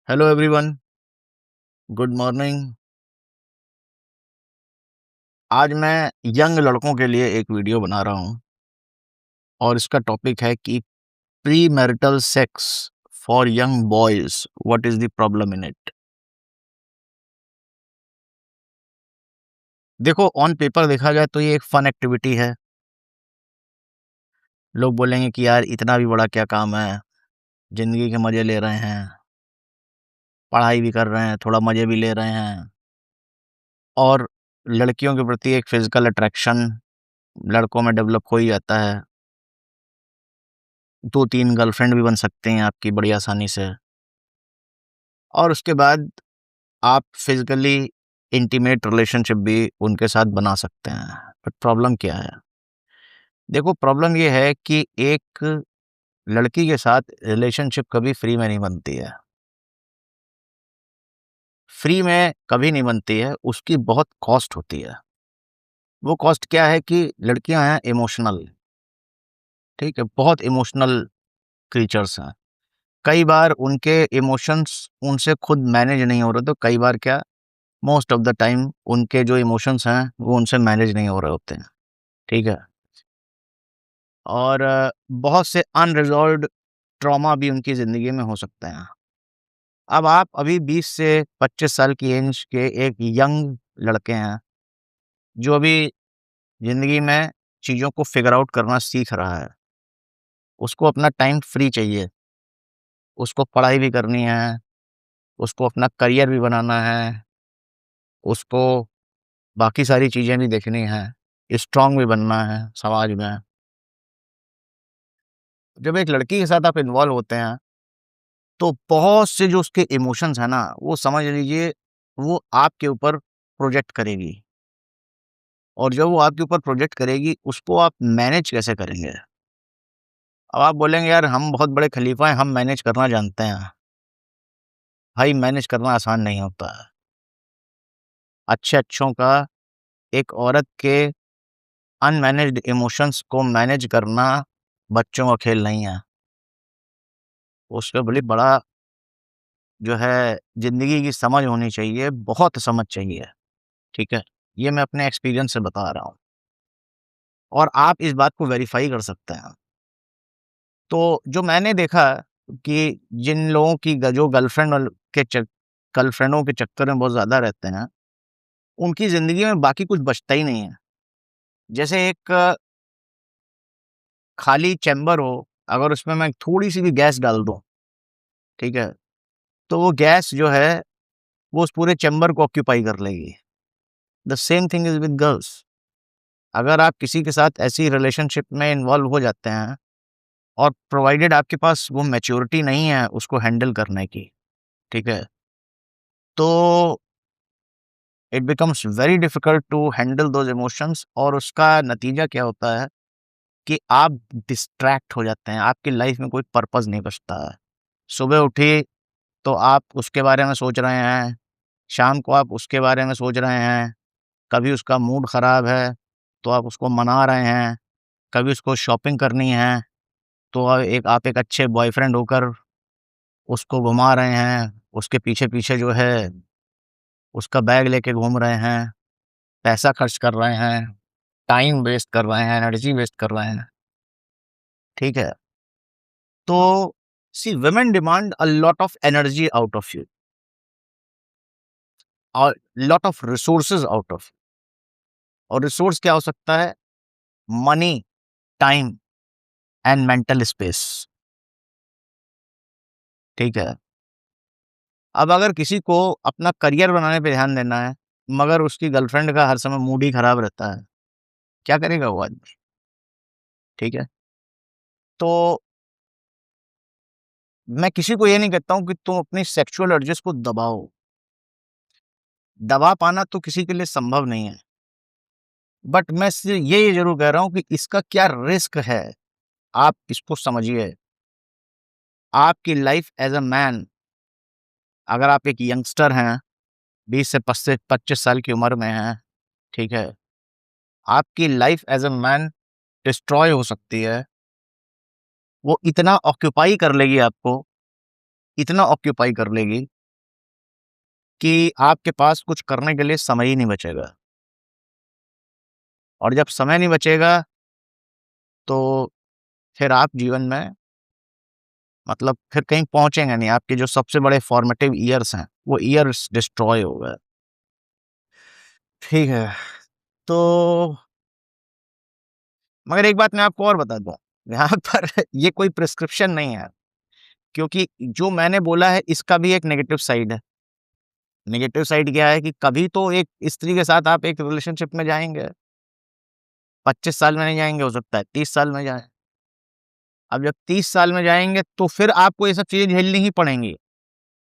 Hello everyone, good morning. आज मैं young लड़कों के लिए एक वीडियो बना रहा हूँ और इसका टॉपिक है कि pre marital sex for young boys, what is the problem in it. देखो, ऑन पेपर देखा जाए तो ये एक फन एक्टिविटी है। लोग बोलेंगे कि यार इतना भी बड़ा क्या काम है, जिंदगी के मजे ले रहे हैं, पढ़ाई भी कर रहे हैं, थोड़ा मजे भी ले रहे हैं और लड़कियों के प्रति एक फिजिकल अट्रैक्शन लड़कों में डेवलप हो ही जाता है। 2-3 गर्लफ्रेंड भी बन सकते हैं आपकी बड़ी आसानी से और उसके बाद आप फिजिकली इंटीमेट रिलेशनशिप भी उनके साथ बना सकते हैं। बट प्रॉब्लम क्या है? देखो, प्रॉब्लम ये है कि एक लड़की के साथ रिलेशनशिप कभी फ्री में नहीं बनती है। फ्री में कभी नहीं बनती है, उसकी बहुत कॉस्ट होती है। वो कॉस्ट क्या है कि लड़कियां हैं इमोशनल, ठीक है, बहुत इमोशनल क्रीचर्स हैं। कई बार उनके इमोशंस उनसे खुद मैनेज नहीं हो रहे, तो कई बार क्या, मोस्ट ऑफ द टाइम उनके जो इमोशंस हैं वो उनसे मैनेज नहीं हो रहे होते हैं, ठीक है। और बहुत से अनरिज़ॉल्व्ड ट्रॉमा भी उनकी ज़िंदगी में हो सकते हैं। अब आप अभी 20 से 25 साल की एज के एक यंग लड़के हैं, जो अभी ज़िंदगी में चीज़ों को फ़िगर आउट करना सीख रहा है। उसको अपना टाइम फ्री चाहिए, उसको पढ़ाई भी करनी है, उसको अपना करियर भी बनाना है, उसको बाकी सारी चीज़ें भी देखनी हैं, स्ट्रॉन्ग भी बनना है समाज में। जब एक लड़की के साथ आप इन्वॉल्व होते हैं तो बहुत से जो उसके इमोशंस हैं ना, वो समझ लीजिए वो आपके ऊपर प्रोजेक्ट करेगी और जब वो आपके ऊपर प्रोजेक्ट करेगी, उसको आप मैनेज कैसे करेंगे? अब आप बोलेंगे यार हम बहुत बड़े खलीफा हैं, हम मैनेज करना जानते हैं। भाई मैनेज करना आसान नहीं होता है। अच्छे-अच्छों का एक औरत के अनमैनेज्ड इमोशंस को मैनेज करना बच्चों का खेल नहीं है। उसपे बड़ी बड़ा जो है ज़िंदगी की समझ होनी चाहिए, बहुत समझ चाहिए, ठीक है? ये मैं अपने एक्सपीरियंस से बता रहा हूँ। और आप इस बात को वेरीफ़ाई कर सकते हैं। तो जो मैंने देखा कि जिन लोगों की ग जो गर्लफ्रेंड के गर्लफ्रेंडों के चक्कर में बहुत ज़्यादा रहते हैं, उनकी ज़िंदगी में बाकी कुछ बचता ही नहीं है। जैसे एक खाली चैम्बर हो, अगर उसमें मैं थोड़ी-सी भी गैस डाल दूँ, ठीक है? तो वो गैस जो है, वो उस पूरे चैम्बर को ऑक्यूपाई कर लेगी। The same thing is with girls. अगर आप किसी के साथ ऐसी रिलेशनशिप में इन्वॉल्व हो जाते हैं और प्रोवाइडेड आपके पास वो मैच्योरिटी नहीं है उसको हैंडल करने की, ठीक है? तो it becomes very difficult to handle those emotions और उसका नतीजा क्या होता है कि आप डिस्ट्रैक्ट हो जाते हैं, आपकी लाइफ में कोई पर्पस नहीं बचता है। सुबह उठी तो आप उसके बारे में सोच रहे हैं, शाम को आप उसके बारे में सोच रहे हैं, कभी उसका मूड ख़राब है, तो आप उसको मना रहे हैं, कभी उसको शॉपिंग करनी है, तो आप एक अच्छे बॉयफ्रेंड होकर उसको घुमा रहे हैं, उसके पीछे-पीछे जो है उसका बैग लेके घूम रहे हैं, पैसा खर्च कर रहे हैं, टाइम वेस्ट कर रहे हैं, एनर्जी वेस्ट कर रहे हैं, ठीक है? तो see women demand a lot of energy out of you और lot of resources out of, और रिसोर्स क्या हो सकता है? Money, time and mental space, ठीक है? अब अगर किसी को अपना करियर बनाने पे ध्यान देना है, मगर उसकी गर्लफ्रेंड का हर समय मूड ही खराब रहता है, क्या करेगा वो आदमी? ठीक है? तो मैं किसी को ये नहीं कहता हूँ कि तुम अपनी सेक्सुअल अर्जेस को दबाओ। दबा पाना तो किसी के लिए संभव नहीं है। बट मैं ये ज़रूर कह रहा हूँ कि इसका क्या रिस्क है, आप इसको समझिए। आपकी लाइफ़ एज़ अ मैन, अगर आप एक यंगस्टर हैं, 20 से 25 साल की उम्र में हैं, ठीक है? आपकी life as a man destroy हो सकती है। वो इतना ऑक्यूपाई कर लेगी आपको, इतना ऑक्यूपाई कर लेगी कि आपके पास कुछ करने के लिए समय ही नहीं बचेगा। और जब समय नहीं बचेगा, तो फिर आप जीवन में मतलब फिर कहीं पहुँचेंगे नहीं। आपके जो सबसे बड़े फॉर्मेटिव ईयर्स हैं, वो ईयर्स डिस्ट्रॉय हो गए। ठीक है, तो मगर एक बात मैं आपको और बता दूँ, यहाँ पर ये कोई प्रिस्क्रिप्शन नहीं है, क्योंकि जो मैंने बोला है इसका भी एक नेगेटिव साइड है। नेगेटिव साइड क्या है कि कभी तो एक स्त्री के साथ आप एक रिलेशनशिप में जाएँगे, 25 साल में नहीं जाएँगे, हो सकता है 30 साल में जाएँ। अब जब 30 साल में जाएँगे तो फिर आपको ये सब चीज़ें झेलनी ही पड़ेंगी।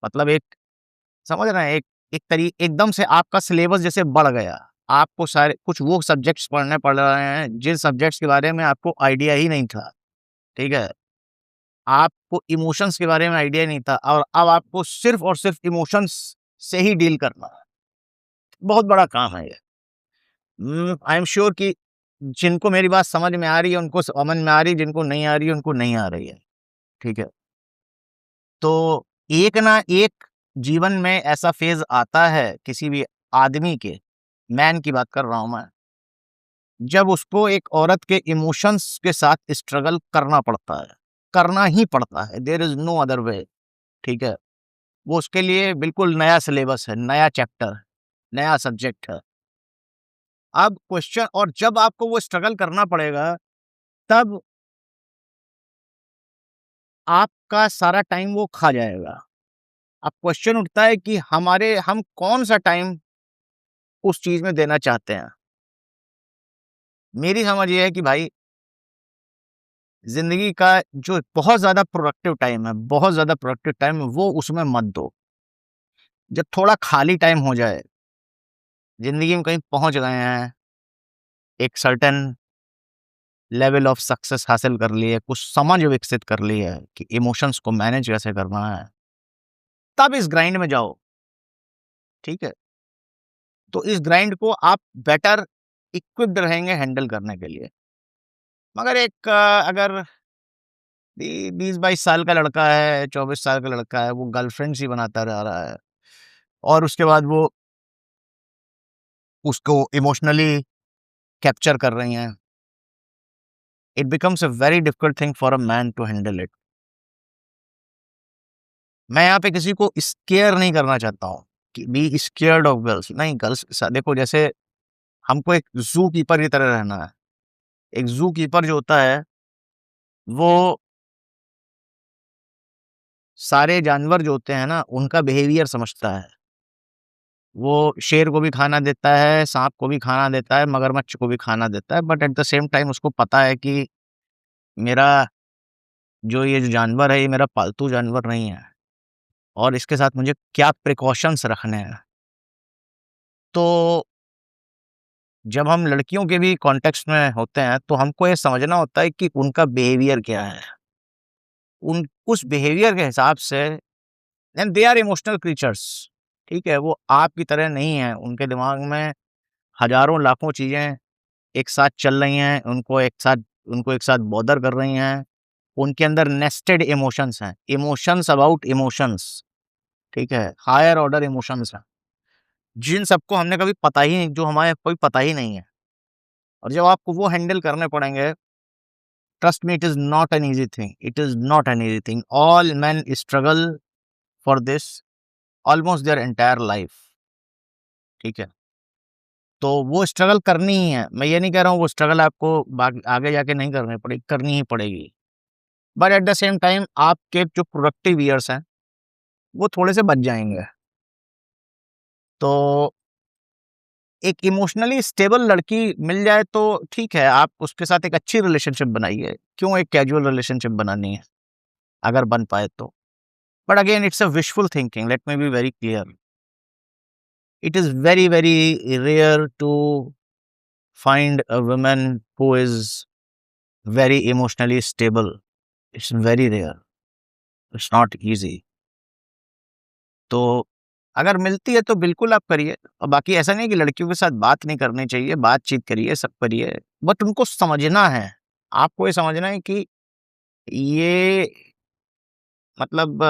मतलब एक समझ रहे हैं, एक एक एकदम से आपका सिलेबस जैसे बढ़ गया। आपको सारे कुछ वो सब्जेक्ट्स पढ़ने पड़ रहे हैं, जिन सब्जेक्ट्स के बारे में आपको आइडिया ही नहीं था, ठीक है? आपको इमोशंस के बारे में आइडिया नहीं था और अब आपको सिर्फ़ और सिर्फ़ इमोशंस से ही डील करना है। बहुत बड़ा काम है ये। आई एम श्योर कि जिनको मेरी बात समझ में आ रही है, उनको समझ में आ रही है, जिनको नहीं आ रही है, उनको नहीं आ रही है, ठीक है? तो एक ना एक जीवन में ऐसा फ़ेज़ आता है किसी भी आदमी के, मैन की बात कर रहा हूँ मैं, जब उसको एक औरत के इमोशंस के साथ स्ट्रगल करना पड़ता है, करना ही पड़ता है, there is no other way, ठीक है? वो उसके लिए बिल्कुल नया सिलेबस है, नया चैप्टर है, नया सब्जेक्ट है। अब क्वेश्चन और जब आपको वो स्ट्रगल करना पड़ेगा, तब आपका सारा टाइम वो खा जाएगा। अब क्वेश्चन उठता है कि हम कौन-सा टाइम उस चीज़ में देना चाहते हैं। मेरी समझ ये है कि भाई ज़िंदगी का जो बहुत ज़्यादा प्रोडक्टिव टाइम है, बहुत ज़्यादा प्रोडक्टिव टाइम है, वो उसमें मत दो। जब थोड़ा खाली टाइम हो जाए, ज़िंदगी में कहीं पहुँच गए हैं, एक सर्टेन लेवल ऑफ सक्सेस हासिल कर ली है, कुछ समझ विकसित कर ली है कि इमोशंस को मैनेज कैसे करना है, तब इस ग्राइंड में जाओ, ठीक है? तो इस ग्राइंड को आप बेटर इक्विप्ड रहेंगे हैंडल करने के लिए। मगर एक अगर 20-22 साल का लड़का है, 24 साल का लड़का है, वो गर्लफ्रेंड्स ही बनाता जा रहा है और उसके बाद वो उसको इमोशनली कैप्चर कर रही हैं। It becomes a very difficult thing for a man to handle it. मैं यहाँ पे किसी को स्केयर नहीं करना चाहता हूँ कि बी स्केयर्ड ऑफ गर्ल्स। नहीं, गर्ल्स के साथ देखो, जैसे हमको एक ज़ू कीपर की तरह रहना है। एक ज़ू कीपर जो होता है, वो सारे जानवर जो होते हैं ना, उनका बिहेवियर समझता है। वो शेर को भी खाना देता है, साँप को भी खाना देता है, मगरमच्छ को भी खाना देता है, but at the same time उसको पता है कि मेरा ये जो जानवर है, ये मेरा पालतू जानवर नहीं है और इसके साथ मुझे क्या प्रिकॉशंस रखने हैं। तो जब हम लड़कियों के भी कॉन्टेक्स्ट में होते हैं, तो हमको ये समझना होता है कि उनका बिहेवियर क्या है। उन उस बिहेवियर के हिसाब से and they are emotional creatures, ठीक है? वो आपकी तरह नहीं है, उनके दिमाग में हज़ारों लाखों चीज़ें एक साथ चल रही हैं, उनको एक साथ बॉदर कर रही हैं। उनके अंदर नेस्टेड इमोशंस हैं, इमोशंस अबाउट इमोशंस, ठीक है? हायर ऑर्डर इमोशंस हैं, जिन सबको हमने कभी पता ही नहीं जो हमारे कोई पता ही नहीं है। और जब आपको वो हैंडल करने पड़ेंगे, trust me, it is not an easy thing, it is not an easy thing. All main struggle for this almost their entire life, ठीक है? तो वो स्ट्रगल करनी ही है। मैं ये नहीं कह रहा हूँ वो स्ट्रगल आपको बाग आगे जाके नहीं करनी पड़ेगी, करनी ही पड़ेगी। But at the same time आपके जो प्रोडक्टिव ईयर्स हैं, वो थोड़े से बच जाएँगे। तो एक इमोशनली स्टेबल लड़की मिल जाए तो ठीक है, आप उसके साथ एक अच्छी रिलेशनशिप बनाइए। क्यों एक कैजुअल रिलेशनशिप बनानी है, अगर बन पाए तो। But again it's a wishful thinking, let me be very clear. It is very, very rare to find a woman who is very emotionally stable. It's very rare, it's not easy. तो अगर मिलती है तो बिल्कुल आप करिए और बाकी ऐसा नहीं है कि लड़कियों के साथ बात नहीं करनी चाहिए, बातचीत करिए, सब करिए, बट उनको समझना है। आपको ये समझना है कि ये मतलब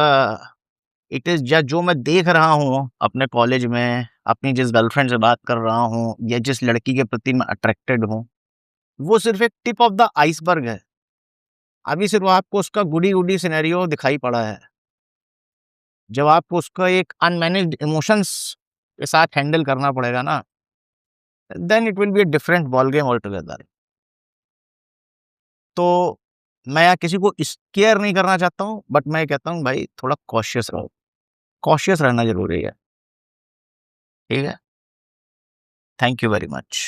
इट इज़ या जो मैं देख रहा हूँ अपने कॉलेज में, अपनी जिस गर्लफ्रेंड से बात कर रहा हूँ या जिस लड़की के प्रति मैं अट्रैक्टेड हूँ, वो सिर्फ़ एक टिप ऑफ द आइसबर्ग है। अभी सिर्फ़ आपको उसका गुडी-गुडी सिनेरियो दिखाई पड़ा है। जब आपको उसका एक अनमैनेज्ड इमोशंस के साथ हैंडल करना पड़ेगा ना, then it will be a different ball game altogether. तो मैं यहाँ किसी को स्केयर नहीं करना चाहता हूँ, बट मैं कहता हूँ भाई थोड़ा कॉशियस रहो। कॉशियस रहना ज़रूरी है, ठीक है? Thank you very much.